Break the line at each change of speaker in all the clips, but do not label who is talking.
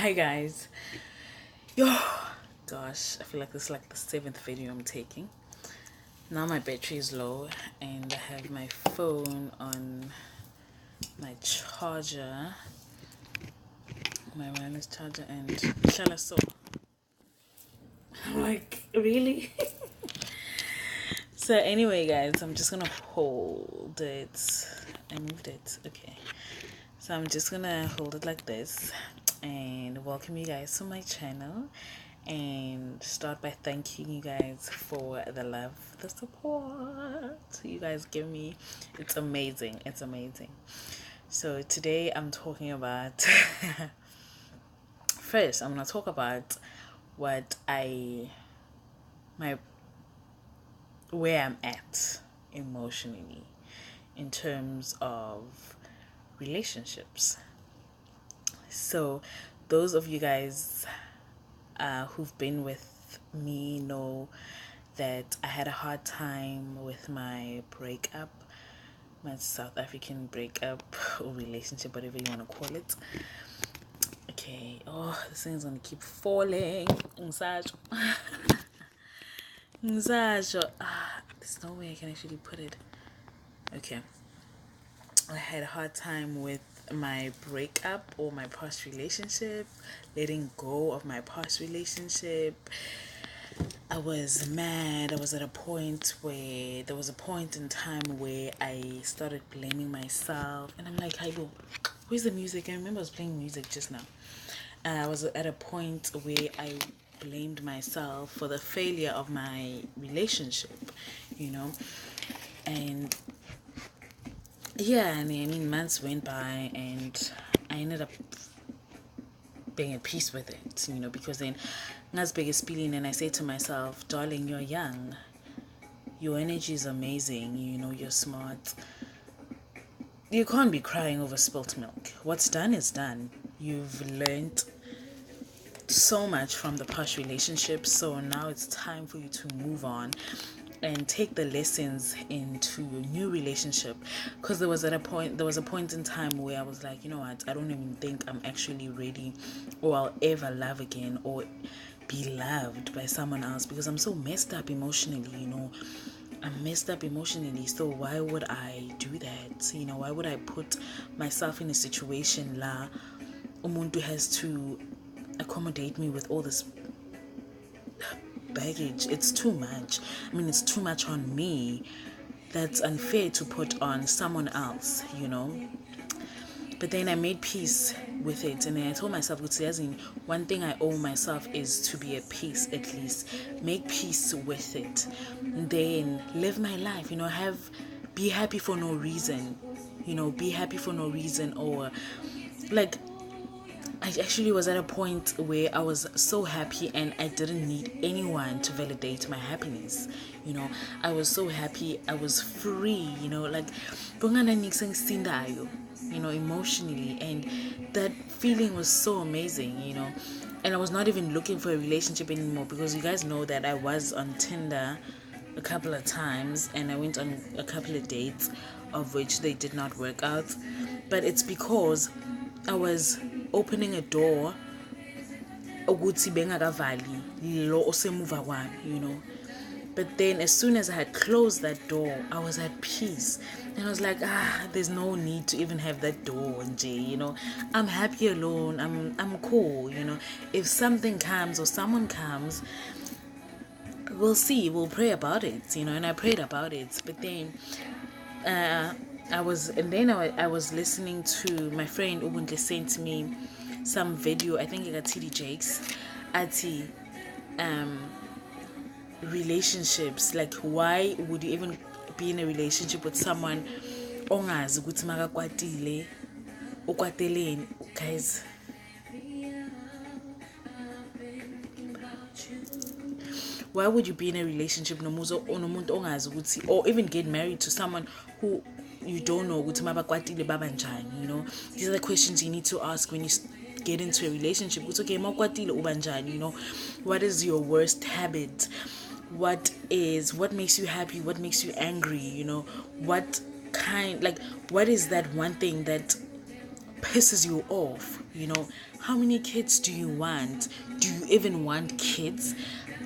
Hi guys. Yo, gosh, I feel like this is like the 7th video I'm taking. Now my battery is low and I have my phone on my charger, my wireless charger, and Shala so. I'm like, really? So anyway guys, I'm just gonna hold it. I moved it. Okay. So I'm just gonna hold it like this and welcome you guys to my channel and start by thanking you guys for the love, the support you guys give me. It's amazing. It's amazing. So today I'm talking about first I'm gonna talk about what my where I'm at emotionally in terms of relationships. So those of you guys who've been with me know that I had a hard time with my breakup, my South African breakup or relationship, whatever you want to call it. Okay, this thing's gonna keep falling. There's no way I can actually put it. Okay, I had a hard time with my breakup or my past relationship, letting go of my past relationship. I was mad. I was at a point where there was a point in time where I started blaming myself, and I'm like, "Hello, where's the music?" I remember I was playing music just now. I was at a point where I blamed myself for the failure of my relationship, and yeah, I mean, months went by, and I ended up being at peace with it, because then that's biggest feeling, and I say to myself, darling, you're young, your energy is amazing, you're smart, you can't be crying over spilt milk. What's done is done. You've learned so much from the past relationship, so now it's time for you to move on and take the lessons into your new relationship. Because there was a point in time where I was like, you know what, I don't even think I'm actually ready or I'll ever love again or be loved by someone else, because I'm so messed up emotionally. I'm messed up emotionally, so why would I do that? Why would I put myself in a situation la umuntu has to accommodate me with all this baggage? It's too much. I mean, it's too much on me. That's unfair to put on someone else, But then I made peace with it, and then I told myself, one thing I owe myself is to be at peace, at least make peace with it, and then live my life, be happy for no reason, be happy for no reason, or like, I actually was at a point where I was so happy and I didn't need anyone to validate my happiness. I was so happy, I was free, like emotionally, and that feeling was so amazing, and I was not even looking for a relationship anymore, because you guys know that I was on Tinder a couple of times and I went on a couple of dates, of which they did not work out. But it's because I was opening a door ukuthi bengakavali lo osemuva kwami, But then as soon as I had closed that door, I was at peace. And I was like, there's no need to even have that door, nje, I'm happy alone. I'm cool, If something comes or someone comes, we'll see. We'll pray about it, And I prayed about it. But then I was listening to my friend Ubuntle sent me some video, I think it got TD Jakes, ati relationships, like why would you even be in a relationship with someone ongazi ukuthi makakwatile ukwateleni, guys. Why would you be in a relationship nomuntu ongazi ukuthi, or even get married to someone who you don't know ukuthi mabakwatile babanjani, These are the questions you need to ask when you get into a relationship. It's okay, makwatile ubanjani, What is your worst habit? What makes you happy? What makes you angry? What is that one thing that pisses you off. How many kids do you want? Do you even want kids?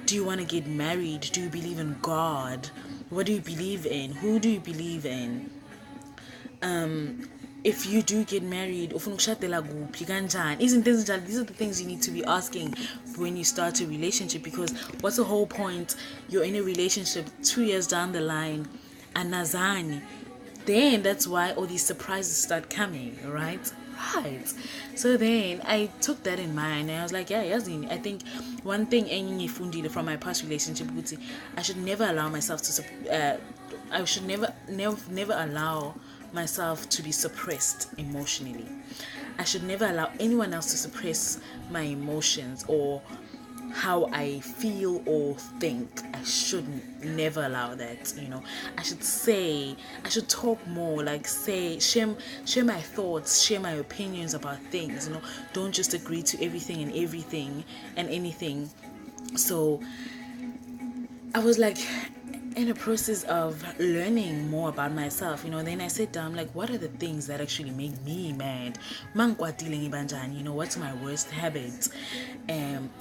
Do you want to get married? Do you believe in God? What do you believe in? Who do you believe in? If you do get married, ufuna ukushadela kuphi kanjani? These are the things you need to be asking when you start a relationship, because what's the whole point? You're in a relationship 2 years down the line, and nazani. Then that's why all these surprises start coming, right? Right. So then I took that in mind, and I was like, yeah, Yazini, I think one thing from my past relationship, I should never allow myself to I should never allow myself to be suppressed emotionally. I should never allow anyone else to suppress my emotions or how I feel or think. I should never allow that. I should talk more, like share my thoughts, share my opinions about things. Don't just agree to everything and anything. So I was like in a process of learning more about myself. Then I sat down, like, what are the things that actually make me mad? What's my worst habit?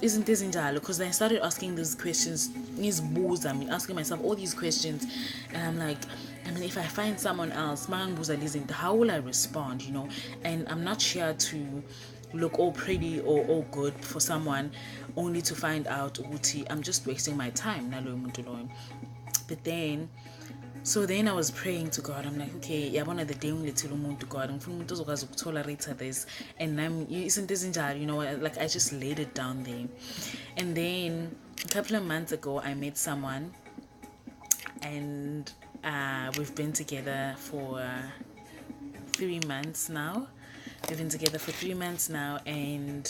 Isn't this injalo? Because I started asking these questions, asking myself all these questions, and I'm like, if I find someone else, how will I respond? And I'm not here to look all pretty or all good for someone only to find out ukuthi I'm just wasting my time. But then I was praying to God. I'm like, okay, yabona the day ngilethele umuntu God, ngifuna umuntu ozokwazi ukutolerate this, and isn't this injalo, like I just laid it down there. And then a couple of months ago I met someone, and we've been together for 3 months now. We've been together for 3 months now, and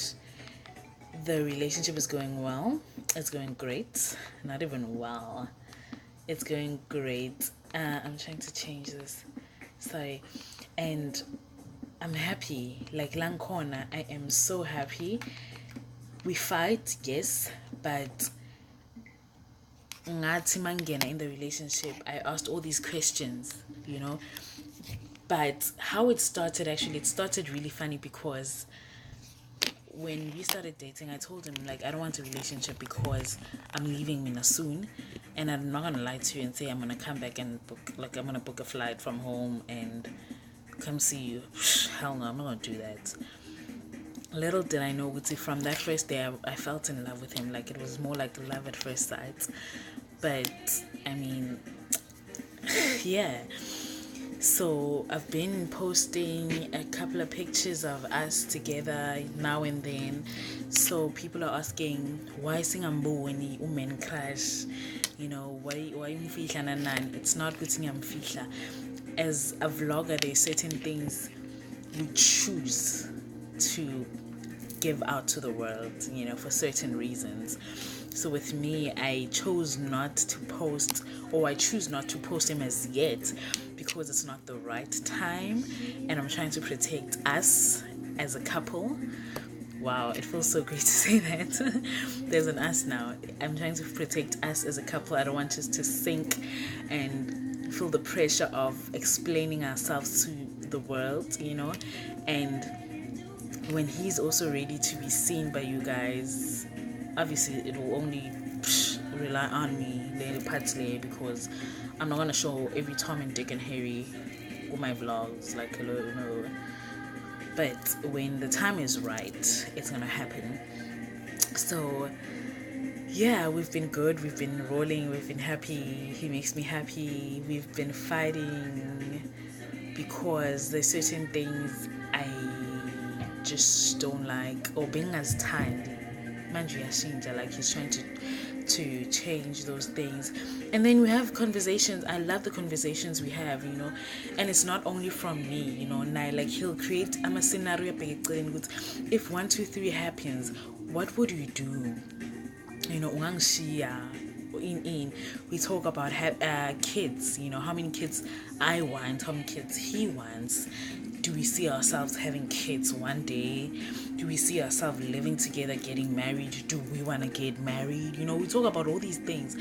the relationship is going well. It's going great. Not even well. It's going great. I'm trying to change this. Sorry. And I'm happy. Like Lankona, I am so happy. We fight, yes, but ngathi mangena in the relationship, I asked all these questions, But how it started, it started really funny, because when we started dating, I told him, like, I don't want a relationship because I'm leaving Mina soon, and I'm not gonna lie to you and say I'm gonna come back and I'm gonna book a flight from home and come see you. Hell no, I'm not gonna do that. Little did I know, from that first day I felt in love with him. Like, it was more like love at first sight. But yeah. So I've been posting a couple of pictures of us together now and then. So people are asking, why singamboni umen crush? Why umfihla nanan? It's not good singamfihla. As a vlogger, there's certain things we choose to give out to the world, for certain reasons. So with me, I chose not to post, or I choose not to post him as yet, because it's not the right time, and I'm trying to protect us as a couple. Wow, it feels so great to say that. There's an us now. I'm trying to protect us as a couple. I don't want us to sink and feel the pressure of explaining ourselves to the world, and when he's also ready to be seen by you guys, obviously it will only rely on me partly, because I'm not gonna show every Tom and Dick and Harry on my vlogs, like, hello, no. But when the time is right, it's gonna happen. So yeah, we've been good, we've been rolling, we've been happy, he makes me happy. We've been fighting because there's certain things I just don't like, or being as tired. Manju Yashinja, like, he's trying to change those things. And then we have conversations. I love the conversations we have, and it's not only from me, like, he'll create a scenario, if 1 2 3 happens, what would you do? We talk about kids, how many kids I want, how many kids he wants. Do we see ourselves having kids one day? Do we see ourselves living together, getting married? Do we want to get married? You know, we talk about all these things,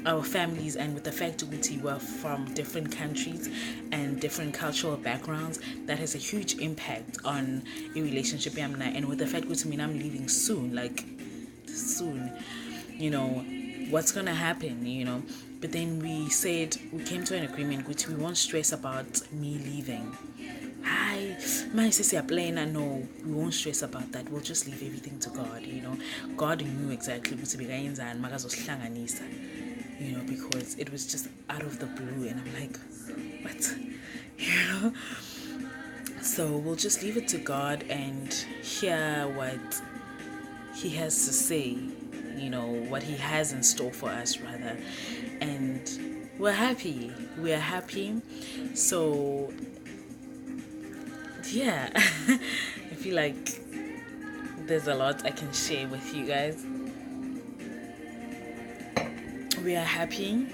our families, and with the fact that we're from different countries and different cultural backgrounds, that has a huge impact on a relationship. And with the fact that I'm leaving soon, like soon, you know, what's gonna happen, you know? But then we came to an agreement which we won't stress about me leaving. Hi, my sister plan. No, we won't stress about that. We'll just leave everything to God, you know. God knew exactly what to be and you know, because it was just out of the blue, and I'm like, what? You know? So we'll just leave it to God and hear what He has to say, you know, what He has in store for us, rather. And we're happy. So yeah, I feel like there's a lot I can share with you guys. We are happy.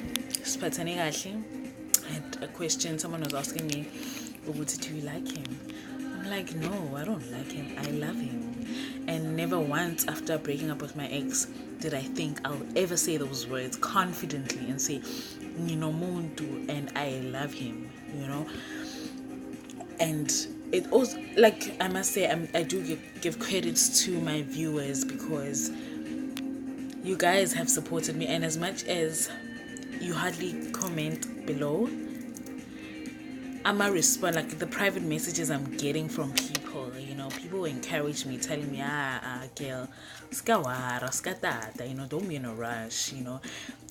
I had a question. Someone was asking me, do you like him? I'm like, no, I don't like him. I love him. And never once after breaking up with my ex did I think I'll ever say those words confidently and say, you know, Muntu, and I love him, you know. And it also, like, I must say, I do give credits to my viewers, because you guys have supported me, and as much as you hardly comment below, I'ma respond. Like, the private messages I'm getting from people, you know, people encourage me, telling me, girl, skawara, skatata, you know, don't be in a rush, you know,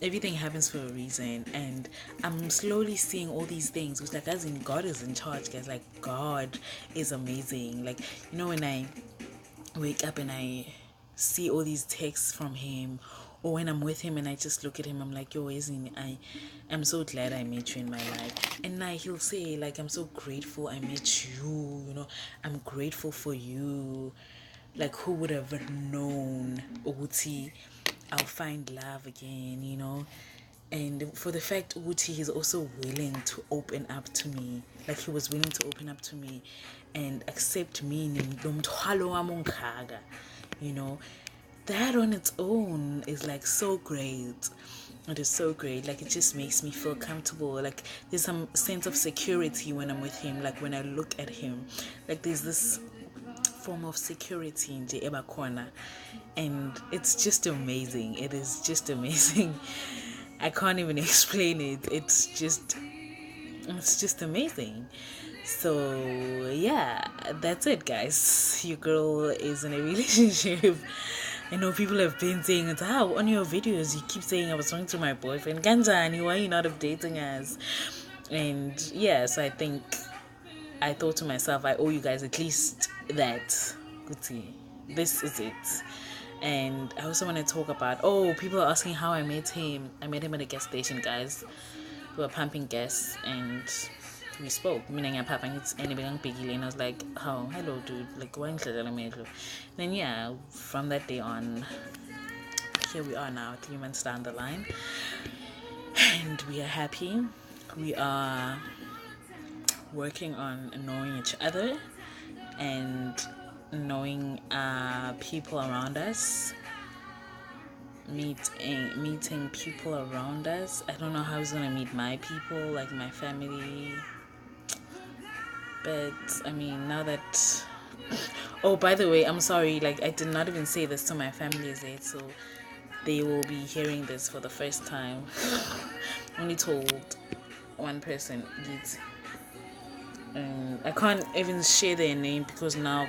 everything happens for a reason. And I'm slowly seeing all these things, which, like, as in, God is in charge, guys. Like, God is amazing. Like, you know, when I wake up and I see all these texts from him, or when I'm with him and I just look at him, I'm like, yo, I'm so glad I met you in my life. And now he'll say, like, I'm so grateful I met you, you know, I'm grateful for you. Like, who would have known Uti I'll find love again, you know? And for the fact Uti he's also willing to open up to me, like he was willing to open up to me and accept me, you know, that on its own is like so great. It is so great. Like, it just makes me feel comfortable. Like, there's some sense of security when I'm with him. Like, when I look at him, like, there's this form of security in the Eba corner, and it's just amazing. It is just amazing. I can't even explain it. It's just amazing. So yeah, that's it, guys. Your girl is in a relationship. I know people have been saying it. How on your videos you keep saying I was talking to my boyfriend. Ganjani, why are you not updating us? And yeah, so I thought to myself, I owe you guys at least that. Guti, this is it. And I also want to talk about, people are asking how I met him. I met him at a gas station, guys. We were pumping gas and we spoke. Meaning I'm pumping it and I was like, oh, hello dude, like why then yeah, from that day on, here we are now, 3 months down the line, and we are happy. We are working on knowing each other and knowing people around us, meeting people around us. I don't know how he's gonna meet my people, like my family, but I mean, now that by the way, I'm sorry, like I did not even say this to my family yet, so they will be hearing this for the first time. Only told one person. I can't even share their name because now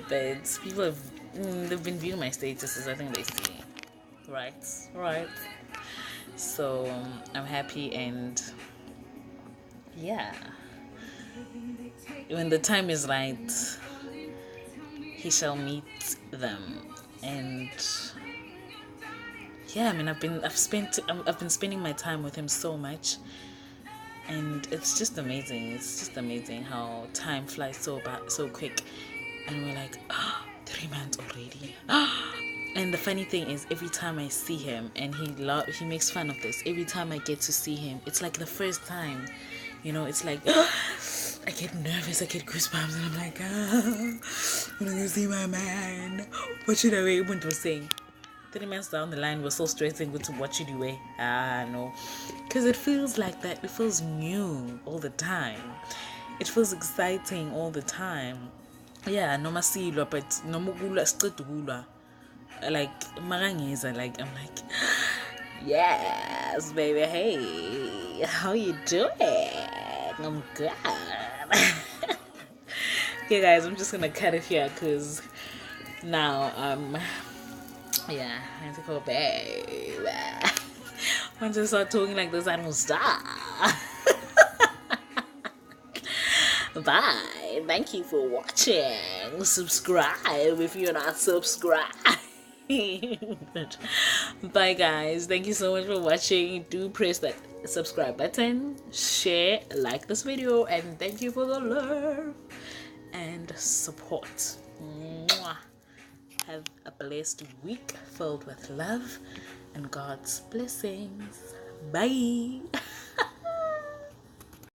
but people have they've been viewing my statuses. I think they see, right. So I'm happy, and yeah, when the time is right, he shall meet them. And yeah, I mean, I've been spending my time with him so much, and it's just amazing. It's just amazing how time flies so quick, and we're like, 3 months already. And the funny thing is, every time I see him, and he makes fun of this, every time I get to see him, it's like the first time. You know, it's like I get nervous, I get goosebumps, and I'm like, I'm gonna go see my man. What should I wait? What was saying? 30 minutes down the line, we're so stressing to watch it anyway. No. Because it feels like that. It feels new all the time. It feels exciting all the time. Yeah, no masilwa, but no mugula stritugula. Like, marangeza, like, I'm like, yes, baby, hey, how you doing? I'm good. Okay, guys, I'm just gonna cut it here because now, yeah, I have to go, babe. Once I start talking like this, I don't stop. Bye. Thank you for watching. Subscribe if you're not subscribed. Bye, guys. Thank you so much for watching. Do press that subscribe button, share, like this video, and thank you for the love and support. Mwah. Have a blessed week filled with love and God's blessings. Bye.